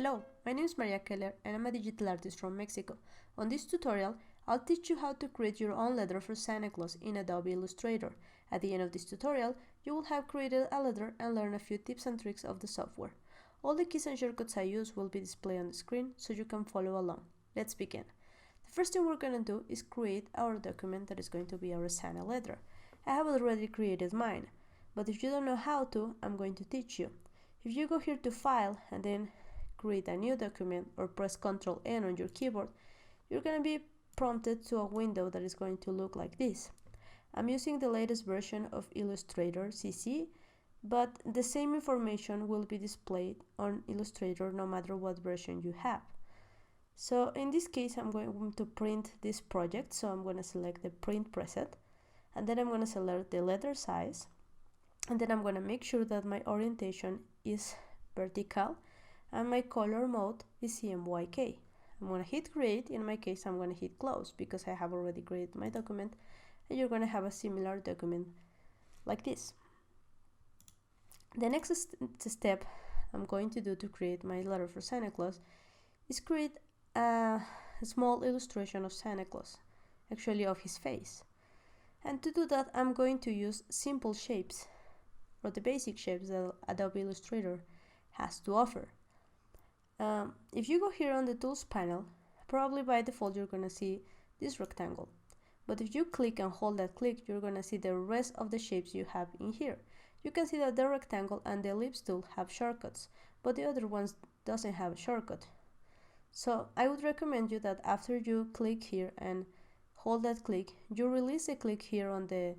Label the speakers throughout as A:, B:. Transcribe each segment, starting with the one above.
A: Hello, my name is Maria Keller and I'm a digital artist from Mexico. On this tutorial, I'll teach you how to create your own letter for Santa Claus in Adobe Illustrator. At the end of this tutorial, you will have created a letter and learn a few tips and tricks of the software. All the keys and shortcuts I use will be displayed on the screen so you can follow along. Let's begin. The first thing we're going to do is create our document that is going to be our Santa letter. I have already created mine, but if you don't know how to, I'm going to teach you. If you go here to File and then create a new document or press Ctrl N on your keyboard, you're going to be prompted to a window that is going to look like this. I'm using the latest version of Illustrator CC, but the same information will be displayed on Illustrator no matter what version you have. So in this case, I'm going to print this project, so I'm going to select the print preset, and then I'm going to select the letter size, and then I'm going to make sure that my orientation is vertical and my color mode is CMYK. I'm going to hit create. In my case, I'm going to hit close because I have already created my document, and you're going to have a similar document like this. The next step I'm going to do to create my letter for Santa Claus is create a small illustration of Santa Claus, actually of his face. And to do that, I'm going to use simple shapes, or the basic shapes that Adobe Illustrator has to offer. If you go here on the Tools panel, probably by default you're going to see this rectangle. But if you click and hold that click, you're going to see the rest of the shapes you have in here. You can see that the rectangle and the ellipse tool have shortcuts, but the other ones doesn't have a shortcut. So I would recommend you that after you click here and hold that click, you release the click here on the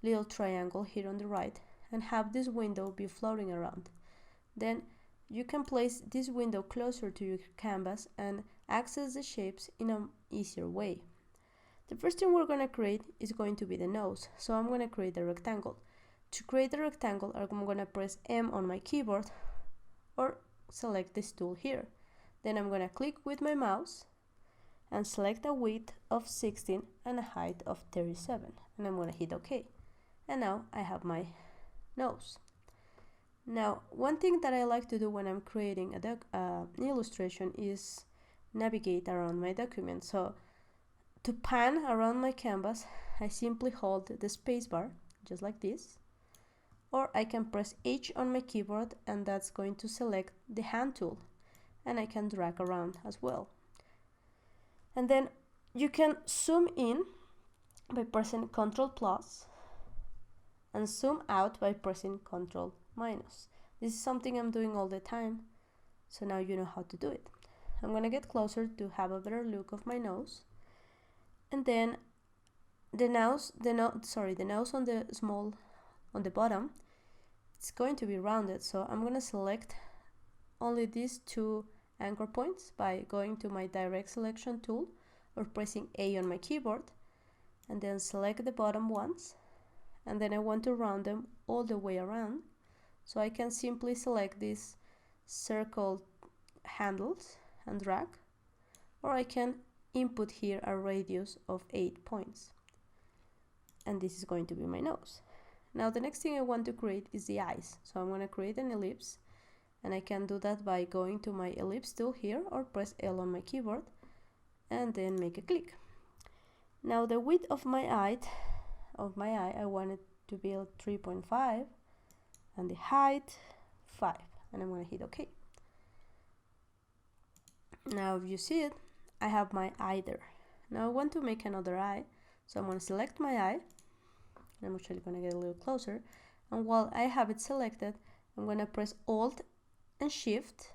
A: little triangle here on the right and have this window be floating around. Then you can place this window closer to your canvas and access the shapes in an easier way. The first thing we're going to create is going to be the nose, so I'm going to create a rectangle. To create a rectangle, I'm going to press M on my keyboard or select this tool here. Then I'm going to click with my mouse and select a width of 16 and a height of 37, and I'm going to hit OK. And now I have my nose. Now, one thing that I like to do when I'm creating an illustration is navigate around my document. So to pan around my canvas, I simply hold the spacebar, just like this, or I can press H on my keyboard and that's going to select the hand tool, and I can drag around as well. And then you can zoom in by pressing Ctrl plus and zoom out by pressing Ctrl minus. This is something I'm doing all the time, so now you know how to do it. I'm going to get closer to have a better look of my nose, and then the nose on the bottom, it's going to be rounded, so I'm going to select only these two anchor points by going to my direct selection tool or pressing A on my keyboard, and then select the bottom ones, and then I want to round them all the way around, so I can simply select these circle handles and drag, or I can input here a radius of 8 points, and this is going to be my nose. Now the next thing I want to create is the eyes, so I'm going to create an ellipse, and I can do that by going to my ellipse tool here or press L on my keyboard and then make a click. Now the width of my eye I want it to be 3.5 and the height 5, and I'm going to hit OK. Now if you see it, I have my eye there. Now I want to make another eye, so I'm going to select my eye. I'm actually going to get a little closer, and while I have it selected, I'm going to press Alt and Shift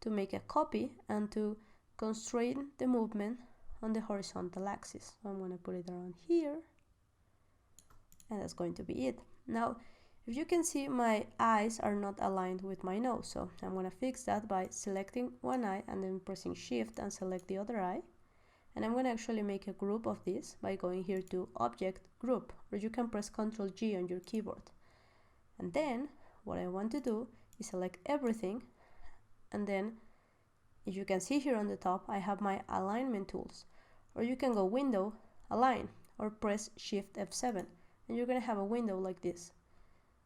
A: to make a copy and to constrain the movement on the horizontal axis. So I'm going to put it around here, and that's going to be it. Now if you can see, my eyes are not aligned with my nose, so I'm going to fix that by selecting one eye and then pressing Shift and select the other eye. And I'm going to actually make a group of this by going here to Object, Group, or you can press Ctrl G on your keyboard. And then what I want to do is select everything, and then if you can see here on the top, I have my alignment tools, or you can go Window, Align, or press Shift F7, and you're going to have a window like this.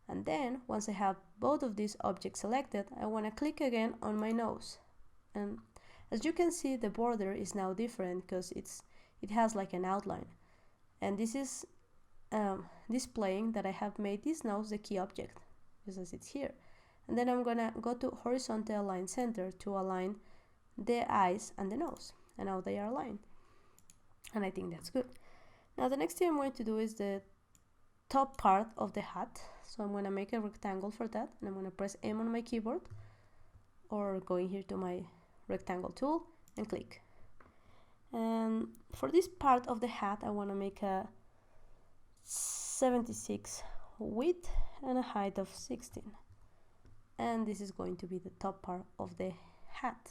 A: And then once I have both of these objects selected, I want to click again on my nose And as you can see, the border is now different because it has like an outline, and this is displaying that I have made this nose the key object, just as it's here. And then I'm gonna go to horizontal align center to align the eyes and the nose, and now they are aligned, and I think that's good. Now the next thing I'm going to do is the top part of the hat, so I'm going to make a rectangle for that, and I'm going to press M on my keyboard or going here to my rectangle tool and click. And for this part of the hat I want to make a 76 width and a height of 16, and this is going to be the top part of the hat.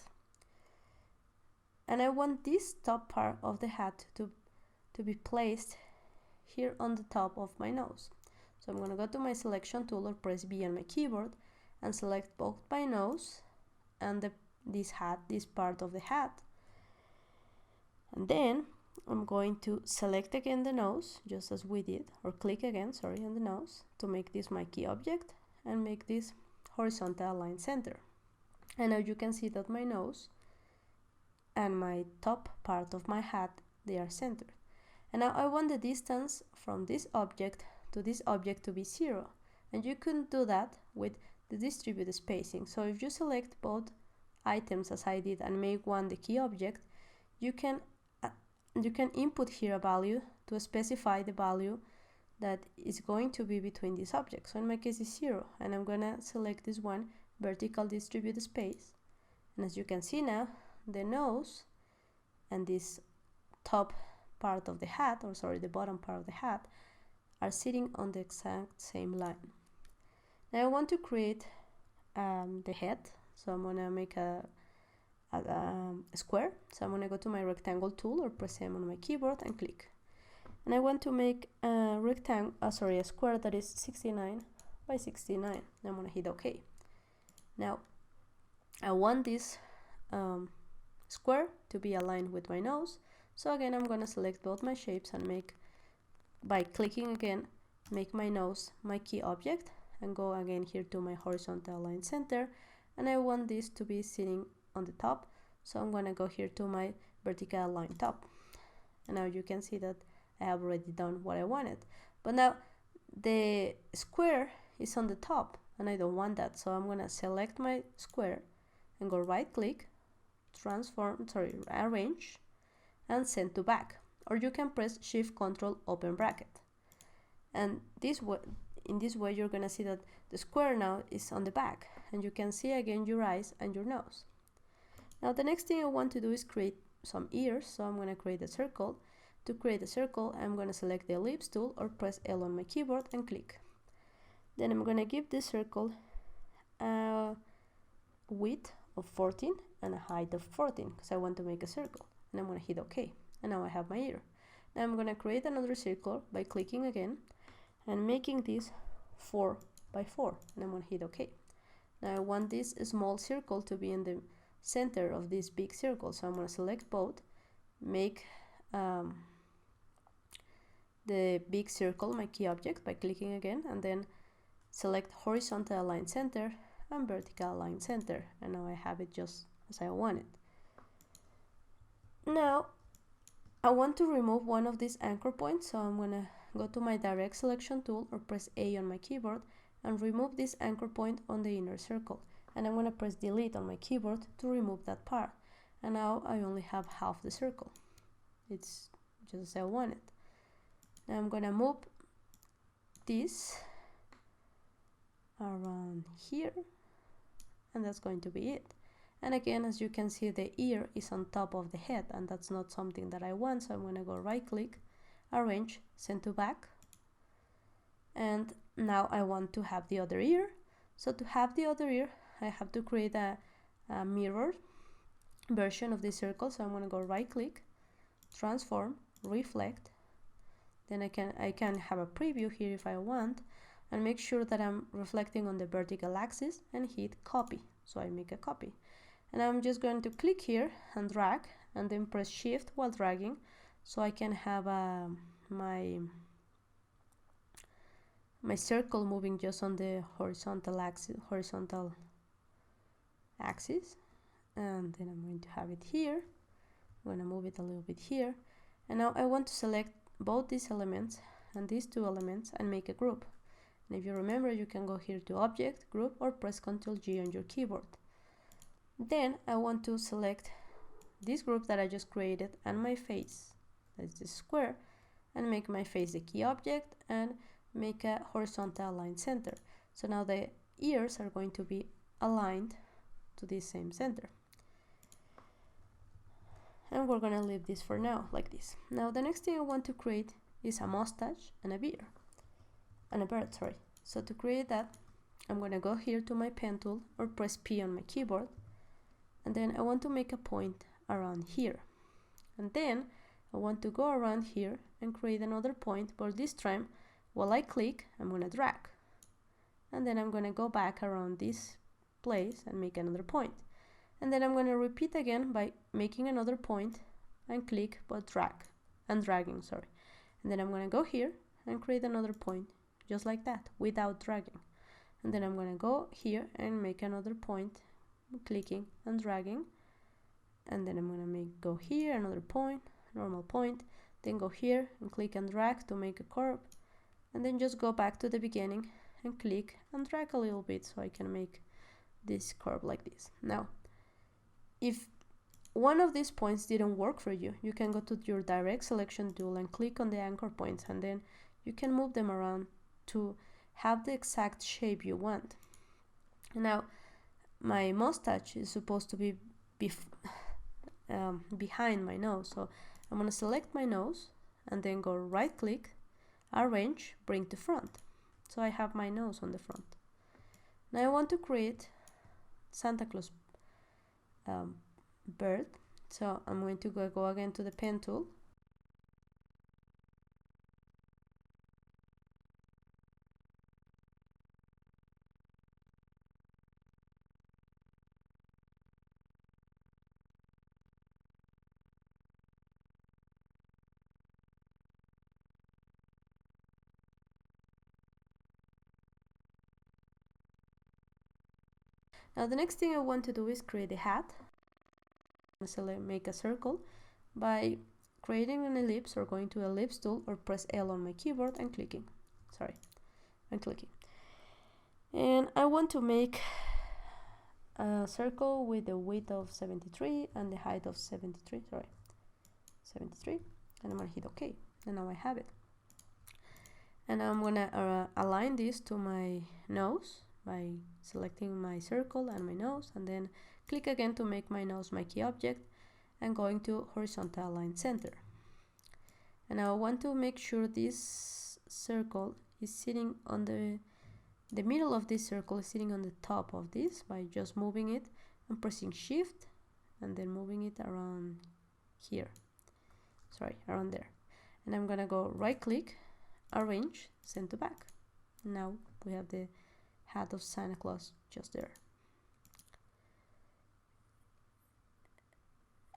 A: And I want this top part of the hat to be placed here on the top of my nose. So I'm going to go to my selection tool or press B on my keyboard and select both my nose and this part of the hat. And then I'm going to select again the nose, just as we did, or click again, sorry, on the nose to make this my key object and make this horizontal align center. And now you can see that my nose and my top part of my hat, they are centered. And now I want the distance from this object to this object to be 0, and you couldn't do that with the distributed spacing. So if you select both items as I did and make one the key object, you can input here a value to specify the value that is going to be between these objects. So in my case it's 0, and I'm gonna select this one, vertical distributed space, and as you can see now, the nose and this top part of the hat, or sorry, the bottom part of the hat, are sitting on the exact same line. Now I want to create the head, so I'm gonna make a square. So I'm gonna go to my rectangle tool or press M on my keyboard and click. And I want to make a a square that is 69 by 69. I'm gonna hit OK. Now I want this square to be aligned with my nose. So again, I'm gonna select both my shapes and make, by clicking again, make my nose my key object and go again here to my horizontal align center, and I want this to be sitting on the top, so I'm gonna go here to my vertical align top, and now you can see that I have already done what I wanted. But now the square is on the top and I don't want that, so I'm gonna select my square and go right click, arrange and send to back, or you can press Shift Ctrl open bracket, and in this way you're gonna see that the square now is on the back, and you can see again your eyes and your nose. Now the next thing I want to do is create some ears, so I'm gonna create a circle. To create a circle, I'm gonna select the ellipse tool or press L on my keyboard and click. Then I'm gonna give this circle a width of 14 and a height of 14 because I want to make a circle, and I'm gonna hit OK, and now I have my ear. Now I'm gonna create another circle by clicking again and making this 4 by 4, and I'm gonna hit OK. Now I want this small circle to be in the center of this big circle, so I'm gonna select both, make the big circle my key object by clicking again, and then select horizontal align center and vertical align center, and now I have it just as I want it. Now I want to remove one of these anchor points, so I'm gonna go to my direct selection tool or press A on my keyboard and remove this anchor point on the inner circle, and I'm gonna press delete on my keyboard to remove that part, and now I only have half the circle. It's just as I want it. Now I'm gonna move this around here, and that's going to be it. And again, as you can see, the ear is on top of the head, and that's not something that I want, so I'm gonna go right click, arrange, send to back, and now I want to have the other ear. So to have the other ear, I have to create a mirror version of this circle, so I'm gonna go right click, transform, reflect, then I can have a preview here if I want, and make sure that I'm reflecting on the vertical axis and hit copy, so I make a copy. And I'm just going to click here and drag, and then press shift while dragging, so I can have my circle moving just on the horizontal axis, and then I'm going to have it here. I'm going to move it a little bit here, and now I want to select both these elements and these two elements and make a group. And if you remember, you can go here to Object, Group, or press Ctrl G on your keyboard. Then I want to select this group that I just created and my face, that's the square, and make my face the key object and make a horizontal align center. So now the ears are going to be aligned to this same center. And we're going to leave this for now like this. Now the next thing I want to create is a mustache and a beard. And a bird, sorry. So to create that, I'm going to go here to my pen tool or press P on my keyboard, and then I want to make a point around here, and then I want to go around here and create another point, but this time while I click I'm going to drag, and then I'm going to go back around this place and make another point, and then I'm going to repeat again by making another point and click but drag and dragging, sorry, and then I'm going to go here and create another point just like that without dragging, and then I'm going to go here and make another point, clicking and dragging, and then I'm going to go here another point, normal point, then go here and click and drag to make a curve, and then just go back to the beginning and click and drag a little bit so I can make this curve like this. Now if one of these points didn't work for you, you can go to your direct selection tool and click on the anchor points, and then you can move them around to have the exact shape you want. Now my mustache is supposed to be behind my nose, so I'm going to select my nose and then go right click, arrange, bring to front, so I have my nose on the front. Now I want to create Santa Claus bird, so I'm going to go again to the pen tool, Now the next thing I want to do is create a hat. Make a circle by creating an ellipse or going to ellipse tool or press L on my keyboard and clicking. And I want to make a circle with a width of 73 and the height of 73, and I'm gonna hit OK, and now I have it. And I'm gonna align this to my nose by selecting my circle and my nose, and then click again to make my nose my key object and going to horizontal align center. And now I want to make sure this circle is sitting on the middle of this circle is sitting on the top of this by just moving it and pressing shift and then moving it around here, around there. And I'm gonna go right click, arrange, send to back. Now we have the hat of Santa Claus just there.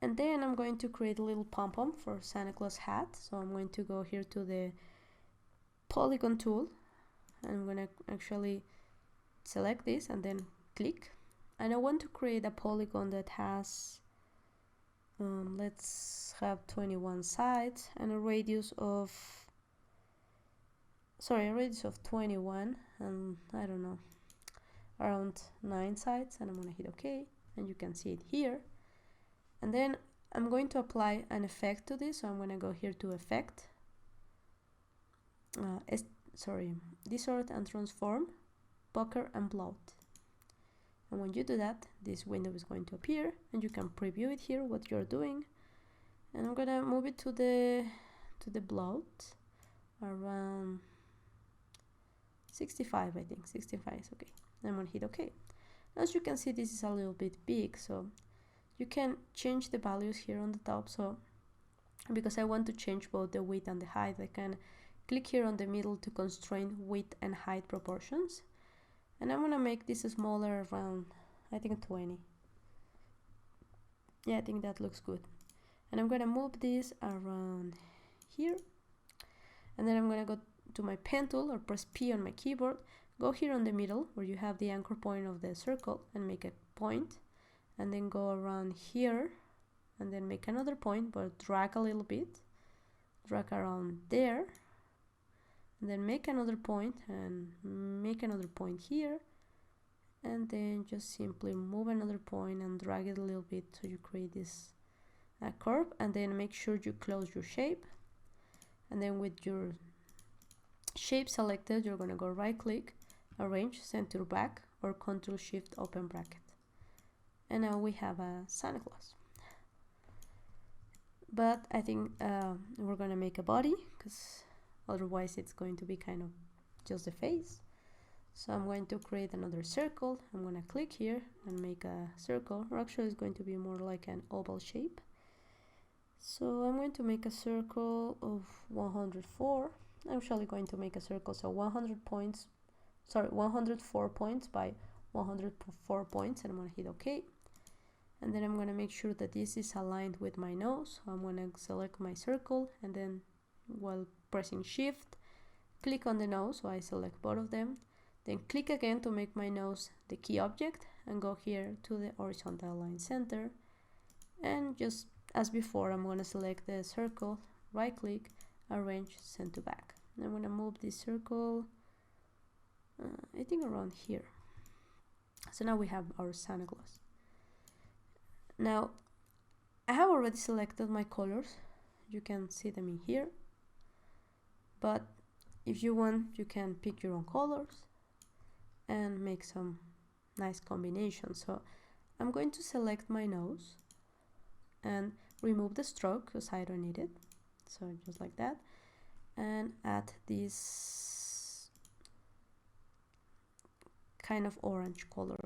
A: And then I'm going to create a little pom-pom for Santa Claus hat. So I'm going to go here to the polygon tool, and I'm going to actually select this and then click. And I want to create a polygon that has, let's have 21 sides and a radius of 21, and I don't know, around 9 sides, and I'm going to hit OK, and you can see it here. And then I'm going to apply an effect to this, so I'm going to go here to Effect, Distort and Transform, Pucker and Bloat. And when you do that, this window is going to appear, and you can preview it here, what you're doing. And I'm going to move it to the bloat around 65, I think. 65 is okay. I'm going to hit OK. As you can see, this is a little bit big, so you can change the values here on the top. So because I want to change both the width and the height, I can click here on the middle to constrain width and height proportions. And I'm going to make this smaller, around, I think 20. Yeah, I think that looks good. And I'm going to move this around here. And then I'm going to go to my pen tool or press P on my keyboard, go here on the middle where you have the anchor point of the circle and make a point, and then go around here and then make another point, but drag a little bit, drag around there, and then make another point and make another point here, and then just simply move another point and drag it a little bit so you create this curve, and then make sure you close your shape. And then with your shape selected, you're going to go right click, arrange, center back, or Ctrl Shift open bracket. And now we have a Santa Claus. But I think we're going to make a body, because otherwise it's going to be kind of just the face. So I'm going to create another circle. I'm going to click here and make a circle, or actually it's going to be more like an oval shape. So I'm going to make a circle of 104. I'm actually going to make a circle, so 104 points by 104 points, and I'm going to hit OK. And then I'm going to make sure that this is aligned with my nose. So I'm going to select my circle, and then while pressing Shift, click on the nose, so I select both of them. Then click again to make my nose the key object, and go here to the horizontal line center, and just as before, I'm going to select the circle, right click, arrange, send to back. I'm going to move this circle, I think around here. So now we have our Santa Claus. Now, I have already selected my colors. You can see them in here. But if you want, you can pick your own colors and make some nice combinations. So I'm going to select my nose and remove the stroke because I don't need it, so just like that, and add this kind of orange color.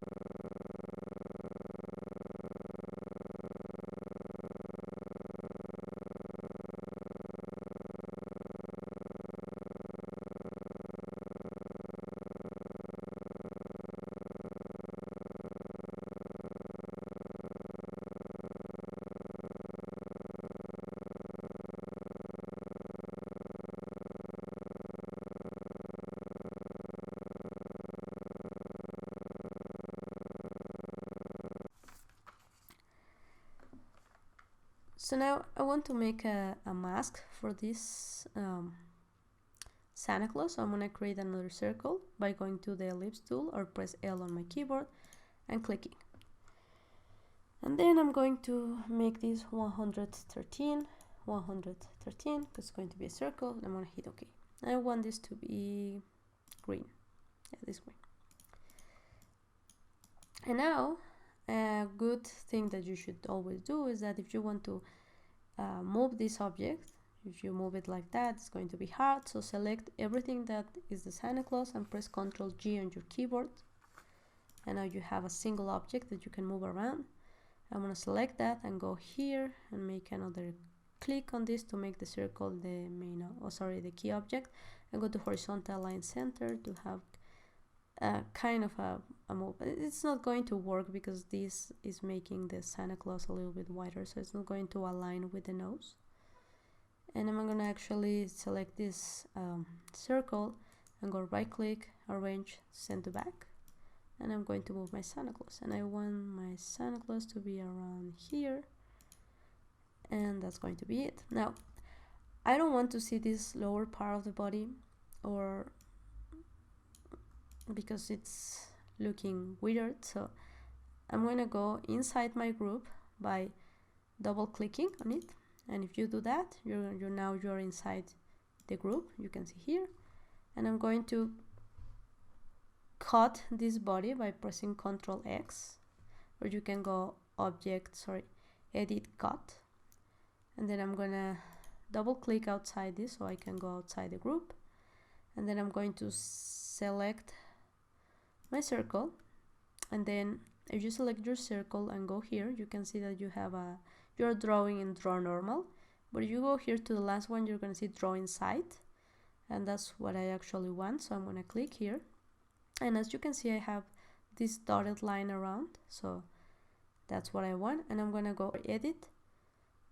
A: So now I want to make a mask for this Santa Claus. So I'm going to create another circle by going to the ellipse tool or press L on my keyboard and clicking. And then I'm going to make this 113, because it's going to be a circle, and I'm going to hit OK. I want this to be green, yeah, this way. And now a good thing that you should always do is that if you want to move this object, if you move it like that, it's going to be hard. So select everything that is the Santa Claus and press Ctrl G on your keyboard. And now you have a single object that you can move around. I'm going to select that and go here and make another click on this to make the circle the main, the key object, and go to horizontal line center to have kind of a move. It's not going to work because this is making the Santa Claus a little bit wider, so it's not going to align with the nose. And I'm going to actually select this circle and go right click, arrange, send to back, and I'm going to move my Santa Claus, and I want my Santa Claus to be around here, and that's going to be it. Now I don't want to see this lower part of the body, or because it's looking weird, so I'm going to go inside my group by double clicking on it, and if you do that, you're inside the group, you can see here. And I'm going to cut this body by pressing Ctrl X, or you can go edit cut, and then I'm gonna double click outside this so I can go outside the group, and then I'm going to select my circle, and then if you select your circle and go here, you can see that you're drawing in draw normal, but if you go here to the last one, you're going to see draw inside, and that's what I actually want. So I'm going to click here, and as you can see, I have this dotted line around, so that's what I want. And I'm going to go edit,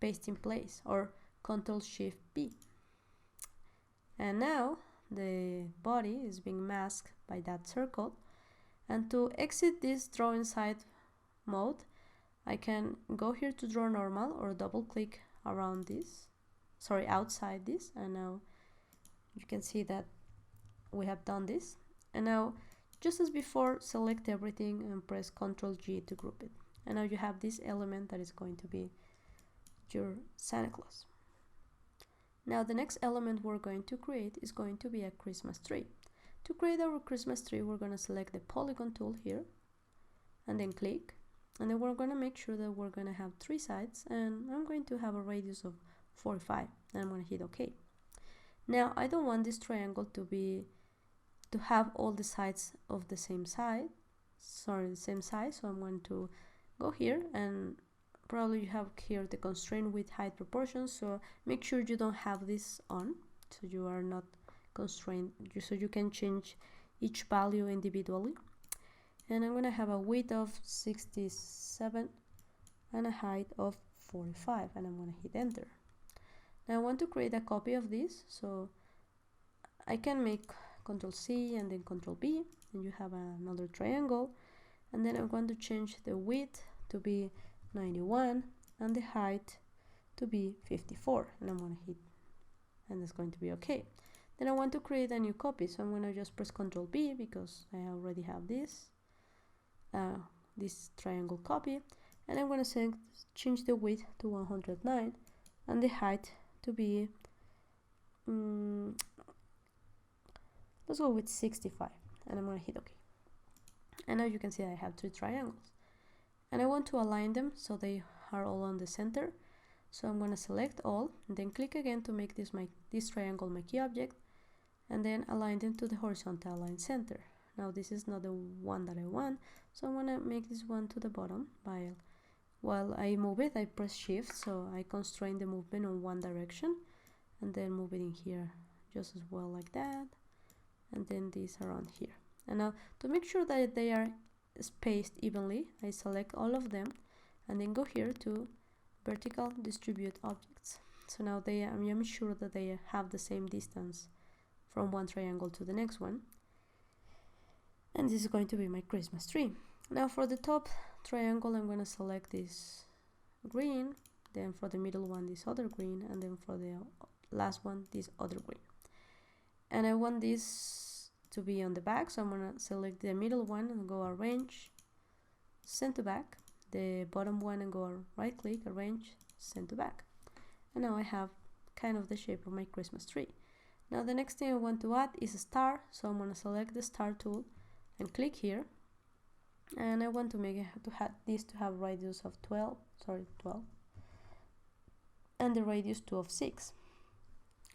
A: paste in place, or Ctrl Shift B, and now the body is being masked by that circle. And to exit this draw inside mode, I can go here to draw normal or double click around this, outside this, and now you can see that we have done this. And now, just as before, select everything and press Ctrl G to group it. And now you have this element that is going to be your Santa Claus. Now the next element we're going to create is going to be a Christmas tree. To create our Christmas tree, we're going to select the polygon tool here and then click, and then we're going to make sure that we're going to have 3 sides, and I'm going to have a radius of 45, and I'm going to hit OK. Now I don't want this triangle to have all the sides of the same size, so I'm going to go here, and probably you have here the constraint with height proportions, so make sure you don't have this on, so you are not constrained, so you can change each value individually. And I'm going to have a width of 67 and a height of 45, and I'm going to hit enter. Now I want to create a copy of this, so I can make Ctrl C and then Ctrl B, and you have another triangle, and then I'm going to change the width to be 91 and the height to be 54, and I'm going to hit, and that's going to be okay. Then I want to create a new copy, so I'm going to just press Ctrl B because I already have this triangle copy, and I'm going to change the width to 109 and the height to be let's go with 65, and I'm going to hit OK. And now you can see I have 3 triangles, and I want to align them so they are all on the center. So I'm going to select all and then click again to make this triangle my key object, and then align them to the horizontal line center. Now this is not the one that I want, so I'm going to make this one to the bottom. While I move it, I press shift, so I constrain the movement on one direction, and then move it in here just as well like that, and then these around here. And now to make sure that they are spaced evenly, I select all of them and then go here to vertical distribute objects. So now I'm sure that they have the same distance from one triangle to the next one, and this is going to be my Christmas tree. Now for the top triangle, I'm going to select this green, then for the middle one this other green, and then for the last one this other green. And I want this to be on the back, so I'm going to select the middle one and go arrange, send to back, the bottom one and go right click, arrange, send to back. And now I have kind of the shape of my Christmas tree. Now the next thing I want to add is a star, so I'm going to select the star tool and click here, and I want to make it to have radius of 12, and the radius of 6,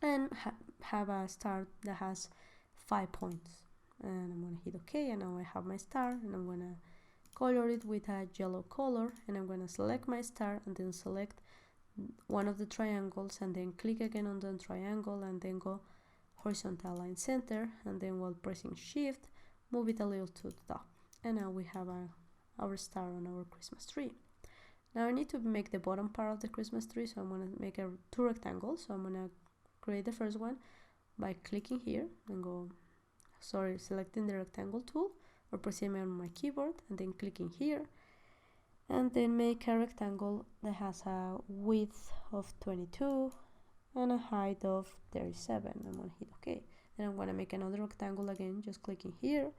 A: and have a star that has 5 points. And I'm going to hit OK, and now I have my star, and I'm going to color it with a yellow color, and I'm going to select my star and then select one of the triangles, and then click again on the triangle and then go horizontal line center, and then while pressing shift move it a little to the top, and now we have our star on our Christmas tree. Now I need to make the bottom part of the Christmas tree, so I'm going to make 2 rectangles. So I'm going to create the first one by clicking here and selecting the rectangle tool or pressing on my keyboard and then clicking here, and then make a rectangle that has a width of 22 and a height of 37. I'm going to hit OK. Then I'm going to make another rectangle again, just clicking here,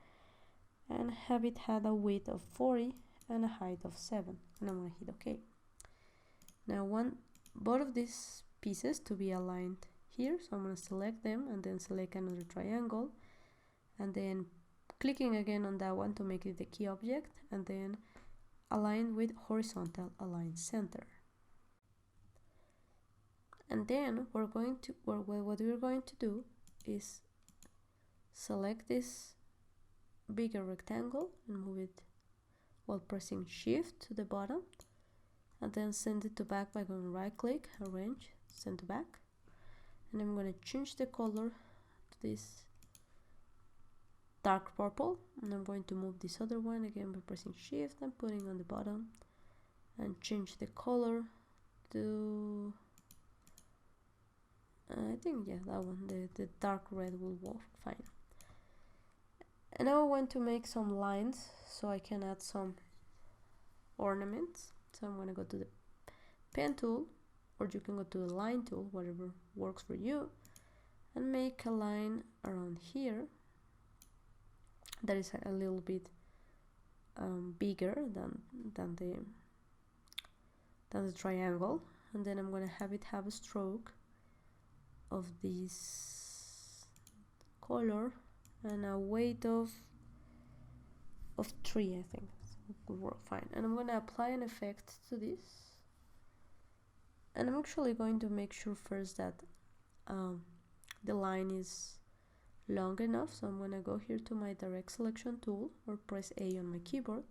A: and have it had a width of 40 and a height of 7, and I'm going to hit OK. Now I want both of these pieces to be aligned here, so I'm going to select them and then select another triangle, and then clicking again on that one to make it the key object, and then align with horizontal align center. And then what we're going to do is select this bigger rectangle and move it while pressing shift to the bottom, and then send it to back by going right click, arrange, send to back. And I'm going to change the color to this dark purple, and I'm going to move this other one again by pressing shift and putting on the bottom, and change the color to I think that one, the dark red will work fine. And now I want to make some lines so I can add some ornaments. So I'm going to go to the pen tool, or you can go to the line tool, whatever works for you, and make a line around here that is a little bit bigger than the triangle. And then I'm going to have it have a stroke of this color and a weight of 3, I think. Would work fine. And I'm going to apply an effect to this, and I'm actually going to make sure first that the line is long enough. So I'm going to go here to my direct selection tool, or press A on my keyboard,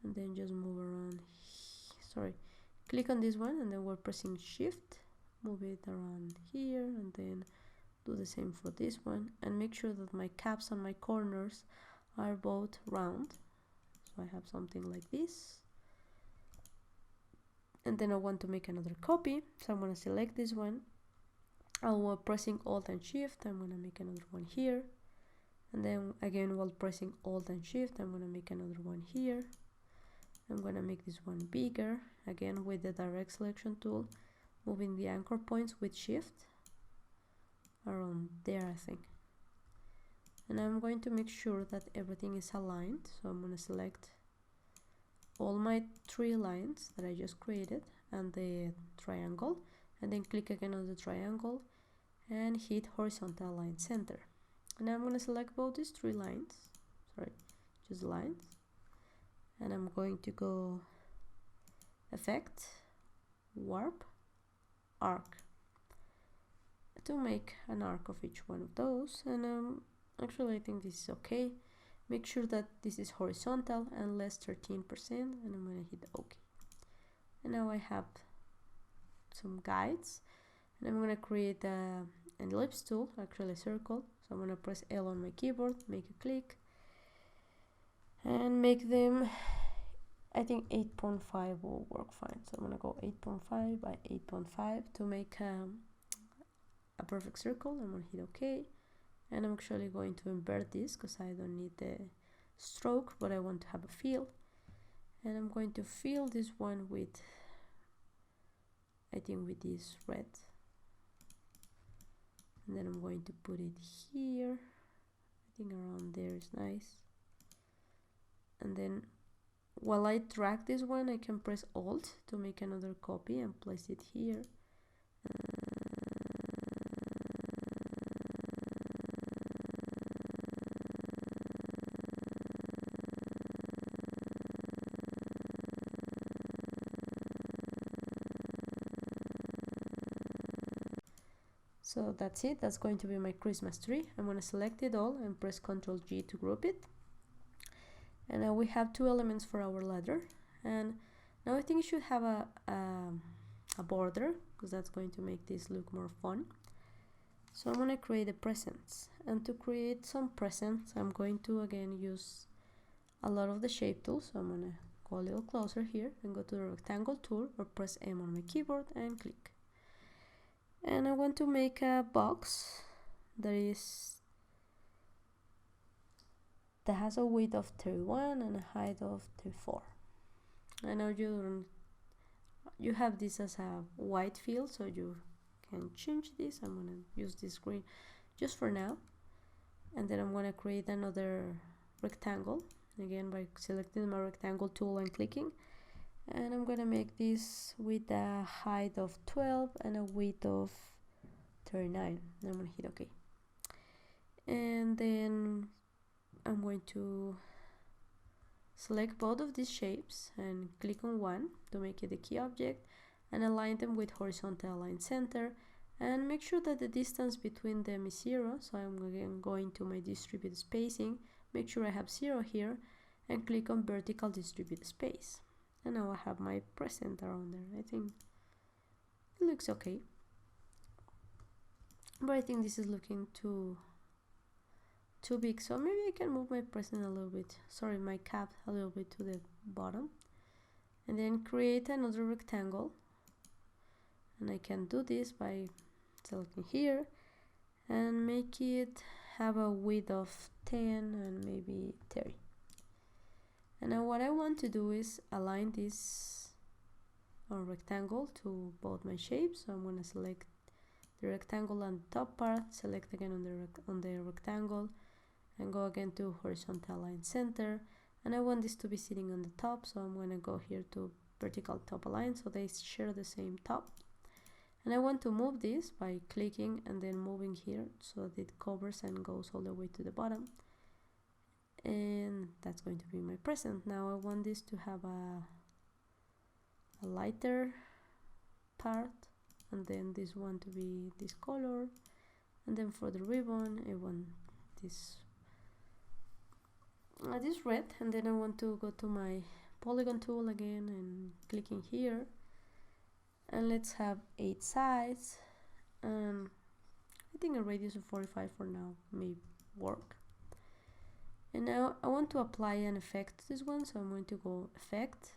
A: and then just move around. Click on this one, and then we're pressing shift, move it around here, and then do the same for this one, and make sure that my caps on my corners are both round. So I have something like this, and then I want to make another copy, so I'm going to select this one, and while pressing Alt and Shift I'm going to make another one here, and then again while pressing Alt and Shift I'm going to make another one here. I'm going to make this one bigger, again with the direct selection tool, moving the anchor points with shift around there, I think. And I'm going to make sure that everything is aligned, so I'm going to select all my 3 lines that I just created and the triangle, and then click again on the triangle and hit horizontal line center. And I'm going to select both these 3 lines, just lines, and I'm going to go Effect, Warp, Arc to make an arc of each one of those. And actually I think this is okay. Make sure that this is horizontal and less 13%, and I'm going to hit OK. And now I have some guides, and I'm going to create an ellipse tool, actually a circle. So I'm going to press L on my keyboard, make a click, and make them, I think 8.5 will work fine. So I'm going to go 8.5 by 8.5 to make a perfect circle. I'm going to hit OK. And I'm actually going to invert this because I don't need the stroke, but I want to have a fill. And I'm going to fill this one with, I think with this red. And then I'm going to put it here. I think around there is nice. And then while I drag this one, I can press Alt to make another copy and place it here. So that's it, that's going to be my Christmas tree. I'm going to select it all and press Ctrl G to group it. And now we have 2 elements for our letter. And now I think it should have a border, because that's going to make this look more fun. So I'm going to create the presents. And to create some presents, I'm going to again use a lot of the shape tools. So I'm going to go a little closer here and go to the rectangle tool, or press M on my keyboard and click. And I want to make a box that has a width of 31 and a height of 34. I know you have this as a white field, so you can change this. I'm going to use this green just for now. And then I'm going to create another rectangle, again by selecting my rectangle tool and clicking. And I'm going to make this with a height of 12 and a width of 39. And I'm going to hit OK. And then I'm going to select both of these shapes and click on one to make it the key object, and align them with horizontal align center, and make sure that the distance between them is 0. So I'm again going to my distribute spacing, make sure I have 0 here, and click on vertical distribute space. And now I have my present around there. I think it looks okay, but I think this is looking too big, so maybe I can move my present a little bit, my cap a little bit to the bottom, and then create another rectangle. And I can do this by selecting here and make it have a width of 10 and maybe 30. And now what I want to do is align this or rectangle to both my shapes. So I'm going to select the rectangle on the top part, select again on the rectangle, and go again to horizontal align center. And I want this to be sitting on the top, so I'm going to go here to vertical top align so they share the same top. And I want to move this by clicking and then moving here so that it covers and goes all the way to the bottom. And that's going to be my present. Now I want this to have a lighter part, and then this one to be this color, and then for the ribbon I want this red, and then I want to go to my polygon tool again and clicking here, and let's have 8 sides, and I think a radius of 45 for now may work. And now I want to apply an effect to this one, so I'm going to go effect,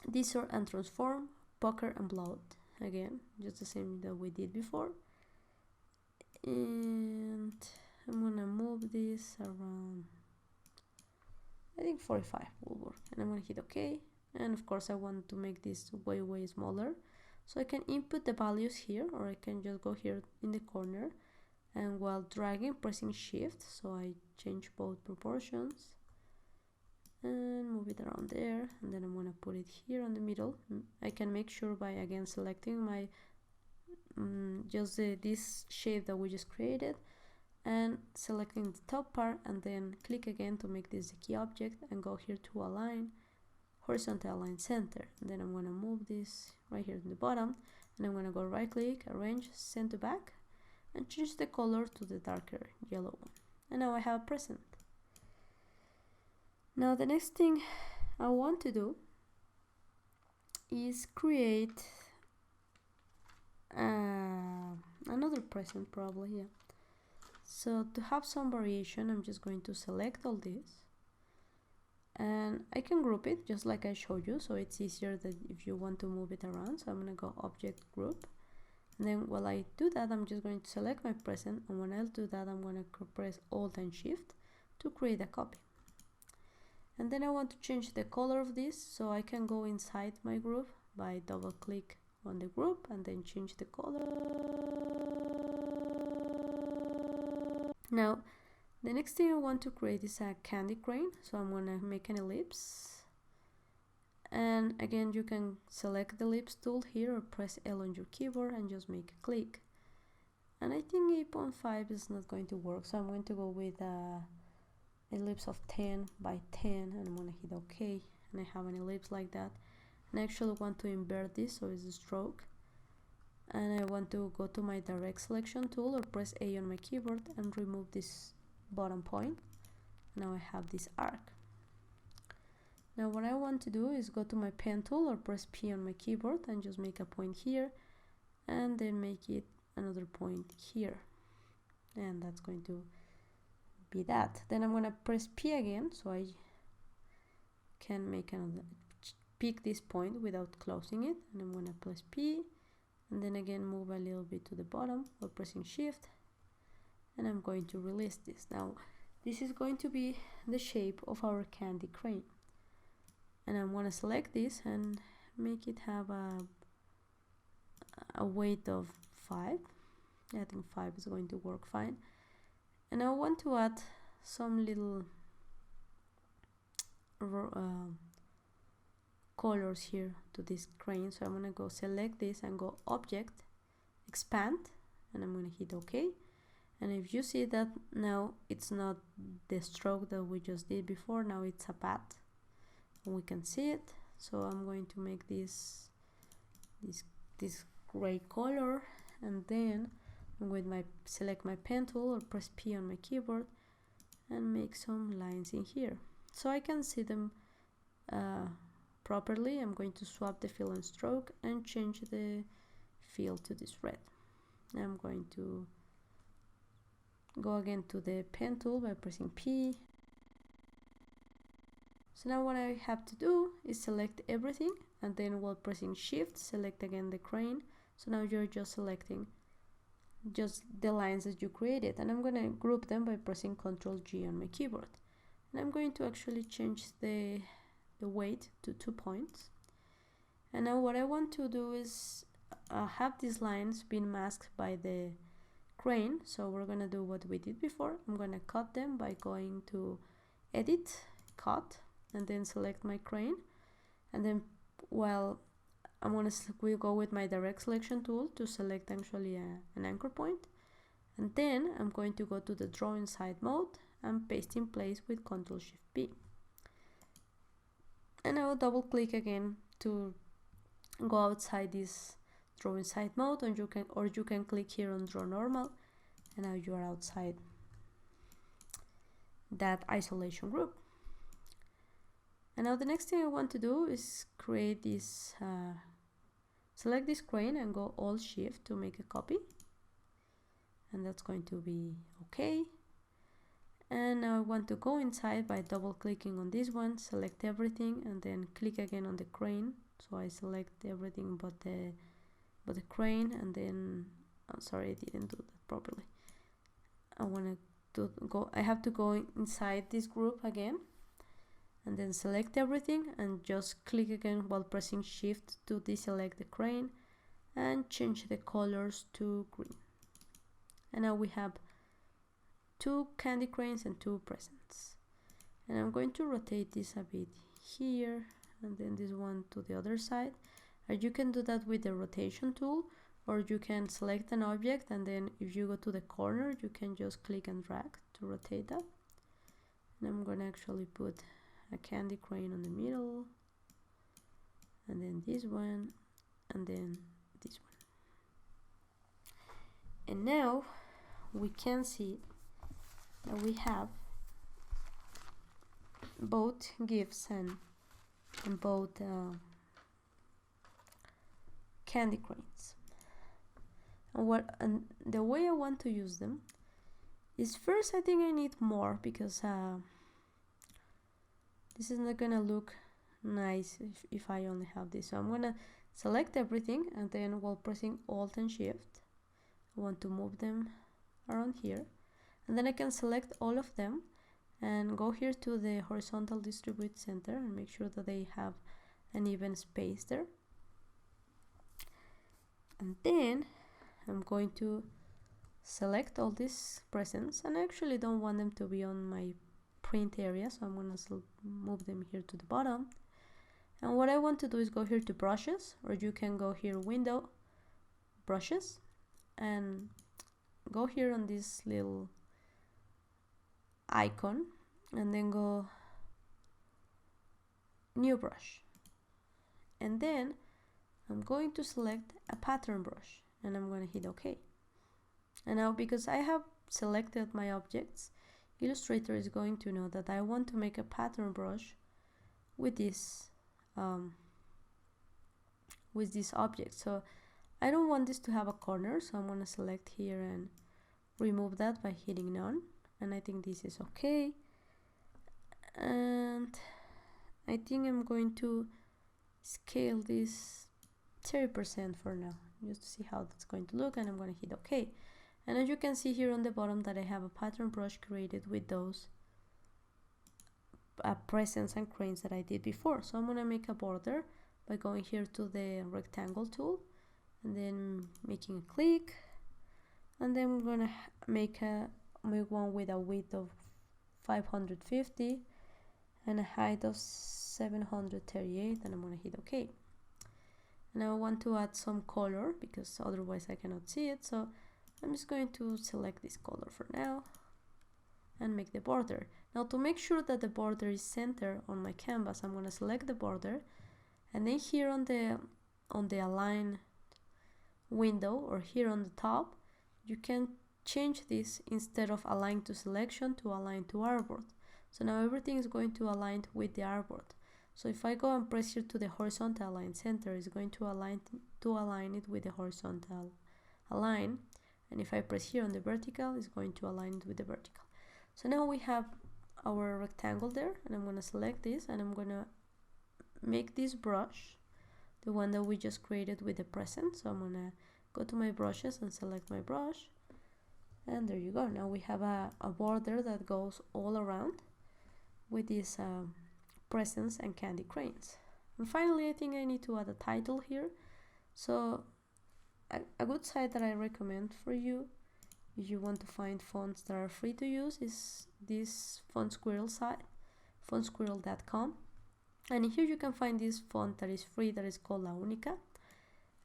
A: distort and transform, pucker and bloat, again just the same that we did before. And I'm gonna move this around, I think 45 will work, and I'm gonna hit OK. And of course I want to make this way smaller, so I can input the values here, or I can just go here in the corner and while dragging pressing shift, so I change both proportions and move it around there, and then I'm gonna put it here on the middle. I can make sure by again selecting my this shape that we just created and selecting the top part, and then click again to make this the key object and go here to align, horizontal align center, and then I'm gonna move this right here in the bottom, and I'm gonna go right click, arrange, send to back, and change the color to the darker yellow one. And now I have a present. Now the next thing I want to do is create another present probably, yeah. So to have some variation, I'm just going to select all this, and I can group it just like I showed you, so it's easier that if you want to move it around. So I'm going to go object group, and then while I do that, I'm just going to select my present, and when I'll do that, I'm going to press Alt and Shift to create a copy. And then I want to change the color of this, so I can go inside my group by double click on the group and then change the color. Now the next thing I want to create is a candy crane, so I'm going to make an ellipse, and again you can select the ellipse tool here or press L on your keyboard and just make a click. And I think 8.5 is not going to work, so I'm going to go with a ellipse of 10 by 10, and I'm going to hit OK, and I have an ellipse like that. And I actually want to invert this, so it's a stroke, and I want to go to my direct selection tool or press A on my keyboard and remove this bottom point. Now I have this arc. Now what I want to do is go to my pen tool or press P on my keyboard and just make a point here, and then make it another point here, and that's going to be that. Then I'm going to press P again, so I can make another, pick this point without closing it, and I'm going to press P, and then again move a little bit to the bottom or pressing Shift, and I'm going to release this. Now this is going to be the shape of our candy crane, and I'm going to select this and make it have a weight of 5. I think 5 is going to work fine. And I want to add some little colors here to this crane, so I'm going to go select this and go object, expand, and I'm going to hit OK. And if you see that now it's not the stroke that we just did before, now it's a path and we can see it. So I'm going to make this gray color, and then I'm going to select my pen tool or press P on my keyboard and make some lines in here so I can see them properly. I'm going to swap the fill and stroke and change the fill to this red. I'm going to go again to the pen tool by pressing P. So now what I have to do is select everything, and then while pressing Shift, select again the crane. So now you're just selecting just the lines that you created, and I'm going to group them by pressing Ctrl G on my keyboard. And I'm going to actually change the the weight to 2 points. And now what I want to do is have these lines being masked by the crane. So we're gonna do what we did before. I'm gonna cut them by going to Edit, Cut, and then select my crane. And then while we'll go with my direct selection tool to select actually an anchor point. And then I'm going to go to the draw inside mode and paste in place with Ctrl Shift P. And I will double click again to go outside this draw inside mode, and you can click here on draw normal, and now you are outside that isolation group. And now the next thing I want to do is create this, select this crane and go Alt Shift to make a copy, and that's going to be okay. And now I want to go inside by double clicking on this one, select everything, and then click again on the crane. So I select everything but the crane, and then sorry, I didn't do that properly. I have to go inside this group again, and then select everything and just click again while pressing Shift to deselect the crane and change the colors to green. And now we have 2 candy cranes and 2 presents. And I'm going to rotate this a bit here, and then this one to the other side. And you can do that with the rotation tool, or you can select an object, and then if you go to the corner you can just click and drag to rotate that. And I'm going to actually put a candy crane on the middle, and then this one, and then this one. And now we can see that we have both gifts and both candy cranes. And the way I want to use them is, first I think I need more, because this is not gonna look nice if I only have this. So I'm gonna select everything, and then while pressing Alt and Shift I want to move them around here, and then I can select all of them and go here to the horizontal distribute center and make sure that they have an even space there. And then I'm going to select all these presents, and I actually don't want them to be on my print area, so I'm going to move them here to the bottom. And what I want to do is go here to brushes, or you can go here window, brushes, and go here on this little icon, and then go new brush, and then I'm going to select a pattern brush, and I'm going to hit OK. And now, because I have selected my objects, Illustrator is going to know that I want to make a pattern brush with this object. So I don't want this to have a corner, so I'm going to select here and remove that by hitting none, and I think this is okay. And I think I'm going to scale this 30% for now, just to see how that's going to look, and I'm going to hit OK. And as you can see here on the bottom that I have a pattern brush created with those presents and cranes that I did before. So I'm going to make a border by going here to the rectangle tool, and then making a click, and then I'm going to make one with a width of 550 and a height of 738, and I'm going to hit OK. And I want to add some color, because otherwise I cannot see it, so I'm just going to select this color for now and make the border. Now, to make sure that the border is centered on my canvas, I'm going to select the border, and then here on the align window, or here on the top, you can change this, instead of align to selection, to align to artboard. So now everything is going to align with the artboard. So if I go and press here to the horizontal align center, it's going to align it with the horizontal align. And if I press here on the vertical, it's going to align it with the vertical. So now we have our rectangle there, and I'm going to select this, and I'm going to make this brush, the one that we just created with the present. So I'm going to go to my brushes and select my brush, and there you go. Now we have a border that goes all around with this presents and candy cranes. And finally, I think I need to add a title here. So a good site that I recommend for you if you want to find fonts that are free to use is this Font Squirrel site, fontsquirrel.com. And here you can find this font that is free, that is called La Única.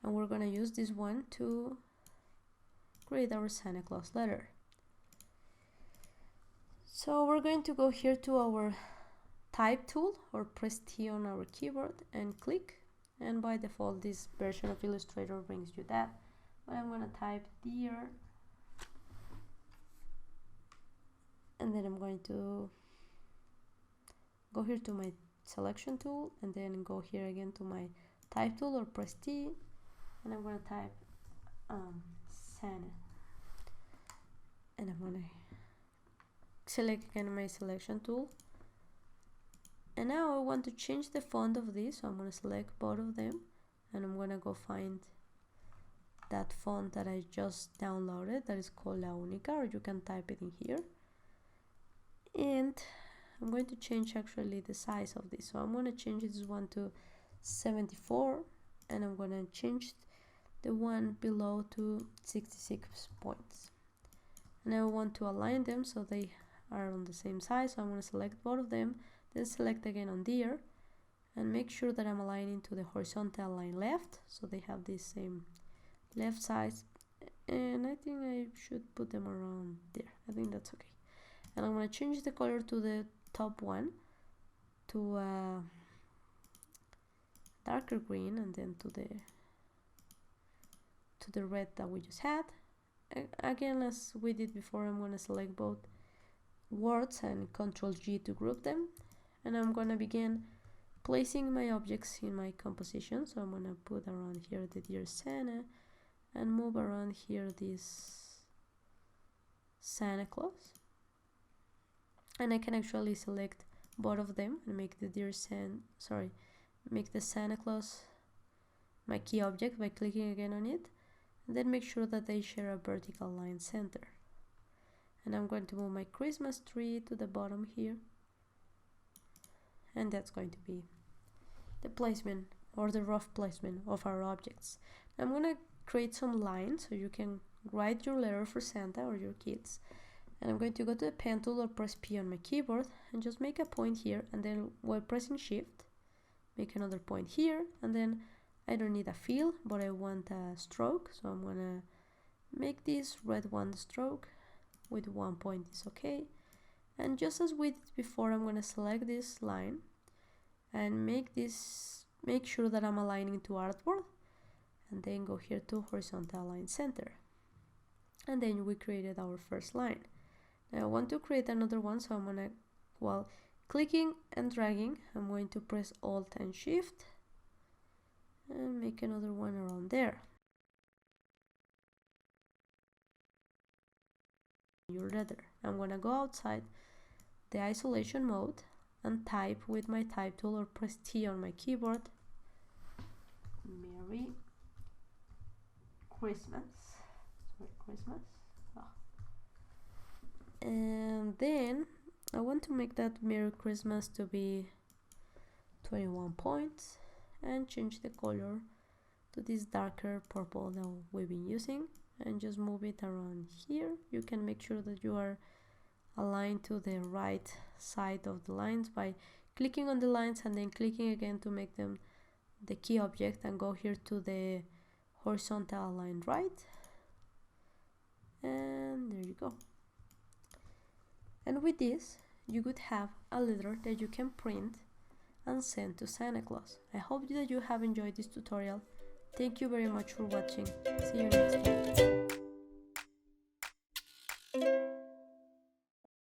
A: And we're going to use this one to create our Santa Claus letter. So we're going to go here to our type tool, or press T on our keyboard and click. And by default, this version of Illustrator brings you that. But I'm going to type dear. And then I'm going to go here to my selection tool and then go here again to my type tool, or press T, and I'm going to type Santa, and I'm going to select again my selection tool. And now I want to change the font of this, so I'm going to select both of them and I'm going to go find that font that I just downloaded that is called La Única, or you can type it in here. And I'm going to change actually the size of this, so I'm going to change this one to 74, and I'm going to change the one below to 66 points. And I want to align them so they are on the same size, so I'm going to select both of them, then select again on deer and make sure that I'm aligning to the horizontal line left, so they have this same left size. And I think I should put them around there. I think that's okay. And I'm going to change the color to the top one to darker green, and then to the red that we just had. Again, as we did before, I'm going to select both words and ctrl G to group them, and I'm going to begin placing my objects in my composition. So I'm going to put around here the dear Santa and move around here this Santa Claus. And I can actually select both of them and make the make the Santa Claus my key object by clicking again on it, and then make sure that they share a vertical line center. And I'm going to move my Christmas tree to the bottom here, and that's going to be the placement, or the rough placement of our objects. I'm going to create some lines so you can write your letter for Santa or your kids. And I'm going to go to the pen tool or press P on my keyboard and just make a point here, and then while pressing shift make another point here, and then I don't need a fill but I want a stroke, so I'm gonna make this red one stroke with 1 point is okay. And just as we did before, I'm gonna select this line and make sure that I'm aligning to artboard, and then go here to horizontal line center, and then we created our first line. Now I want to create another one, so I'm gonna, while clicking and dragging, I'm going to press Alt and Shift and make another one around there. Your letter. I'm gonna go outside the isolation mode and type with my type tool or press T on my keyboard. Merry Christmas. Merry Christmas. And then I want to make that Merry Christmas to be 21 points and change the color to this darker purple that we've been using, and just move it around here. You can make sure that you are aligned to the right side of the lines by clicking on the lines and then clicking again to make them the key object, and go here to the horizontal line right, and there you go. And with this, you could have a letter that you can print and send to Santa Claus. I hope that you have enjoyed this tutorial. Thank you very much for watching. See you next time.